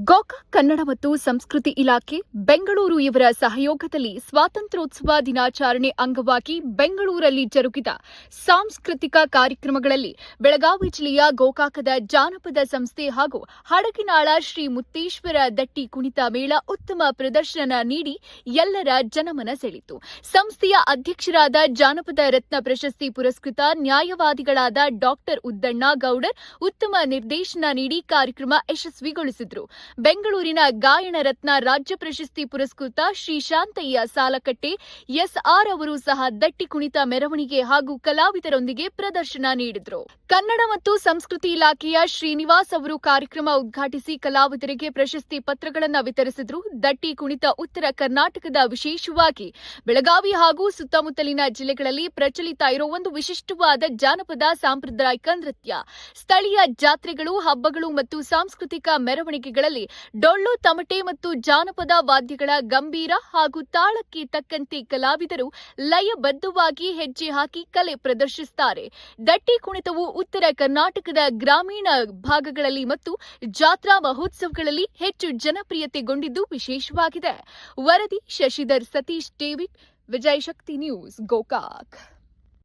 ಗೋಕಾಕ್ ಕನ್ನಡ ಮತ್ತು ಸಂಸ್ಕೃತಿ ಇಲಾಖೆ ಬೆಂಗಳೂರು ಇವರ ಸಹಯೋಗದಲ್ಲಿ ಸ್ವಾತಂತ್ರ್ಯೋತ್ಸವ ದಿನಾಚರಣೆ ಅಂಗವಾಗಿ ಬೆಂಗಳೂರಲ್ಲಿ ಜರುಗಿದ ಸಾಂಸ್ಕೃತಿಕ ಕಾರ್ಯಕ್ರಮಗಳಲ್ಲಿ ಬೆಳಗಾವಿ ಜಿಲ್ಲೆಯ ಗೋಕಾಕದ ಜಾನಪದ ಸಂಸ್ಥೆ ಹಾಗೂ ಹಡಗಿನಾಳ ಶ್ರೀ ಮುತ್ತೇಶ್ವರ ದಟ್ಟಿ ಕುಣಿತ ಮೇಳ ಉತ್ತಮ ಪ್ರದರ್ಶನ ನೀಡಿ ಎಲ್ಲರ ಜನಮನ ಸೆಳೆಯಿತು. ಸಂಸ್ಥೆಯ ಅಧ್ಯಕ್ಷರಾದ ಜಾನಪದ ರತ್ನ ಪ್ರಶಸ್ತಿ ಪುರಸ್ಕೃತ ನ್ಯಾಯವಾದಿಗಳಾದ ಡಾಕ್ಟರ್ ಉದ್ದಣ್ಣ ಗೌಡರ್ ಉತ್ತಮ ನಿರ್ದೇಶನ ನೀಡಿ ಕಾರ್ಯಕ್ರಮ ಯಶಸ್ವಿಗೊಳಿಸಿದರು. ಬೆಂಗಳೂರಿನ ಗಾಯನ ರತ್ನ ರಾಜ್ಯ ಪ್ರಶಸ್ತಿ ಪುರಸ್ಕೃತ ಶ್ರೀ ಶಾಂತಯ್ಯ ಸಾಲಕಟ್ಟೆ ಎಸ್ಆರ್ ಅವರು ಸಹ ದಟ್ಟಿ ಕುಣಿತ ಮೆರವಣಿಗೆ ಹಾಗೂ ಕಲಾವಿದರೊಂದಿಗೆ ಪ್ರದರ್ಶನ ನೀಡಿದರು. ಕನ್ನಡ ಮತ್ತು ಸಂಸ್ಕೃತಿ ಇಲಾಖೆಯ ಶ್ರೀನಿವಾಸ್ ಅವರು ಕಾರ್ಯಕ್ರಮ ಉದ್ಘಾಟಿಸಿ ಕಲಾವಿದರಿಗೆ ಪ್ರಶಸ್ತಿ ಪತ್ರಗಳನ್ನು ವಿತರಿಸಿದರು. ದಟ್ಟಿ ಕುಣಿತ ಉತ್ತರ ಕರ್ನಾಟಕದ ವಿಶೇಷವಾಗಿ ಬೆಳಗಾವಿ ಹಾಗೂ ಸುತ್ತಮುತ್ತಲಿನ ಜಿಲ್ಲೆಗಳಲ್ಲಿ ಪ್ರಚಲಿತ ಇರುವ ಒಂದು ವಿಶಿಷ್ಟವಾದ ಜಾನಪದ ಸಾಂಪ್ರದಾಯಿಕ ನೃತ್ಯ. ಸ್ಥಳೀಯ ಜಾತ್ರೆಗಳು, ಹಬ್ಬಗಳು ಮತ್ತು ಸಾಂಸ್ಕೃತಿಕ ಮೆರವಣಿಗೆಗಳಲ್ಲಿ ಡೊಳ್ಳು, ತಮಟೆ ಮತ್ತು ಜಾನಪದ ವಾದ್ಯಗಳ ಗಂಭೀರ ಹಾಗೂ ತಾಳಕ್ಕೆ ತಕ್ಕಂತೆ ಕಲಾವಿದರು ಲಯಬದ್ಧವಾಗಿ ಹೆಜ್ಜೆ ಹಾಕಿ ಕಲೆ ಪ್ರದರ್ಶಿಸುತ್ತಾರೆ. ದಟ್ಟಿ ಕುಣಿತವು ಉತ್ತರ ಕರ್ನಾಟಕದ ಗ್ರಾಮೀಣ ಭಾಗಗಳಲ್ಲಿ ಮತ್ತು ಜಾತ್ರಾ ಮಹೋತ್ಸವಗಳಲ್ಲಿ ಹೆಚ್ಚು ಜನಪ್ರಿಯತೆಗೊಂಡಿದ್ದು ವಿಶೇಷವಾಗಿದೆ. ವರದಿ ಶಶಿಧರ್ ಸತೀಶ್ ಡೇವಿಡ್, ವಿಜಯಶಕ್ತಿ ನ್ಯೂಸ್, ಗೋಕಾಕ್.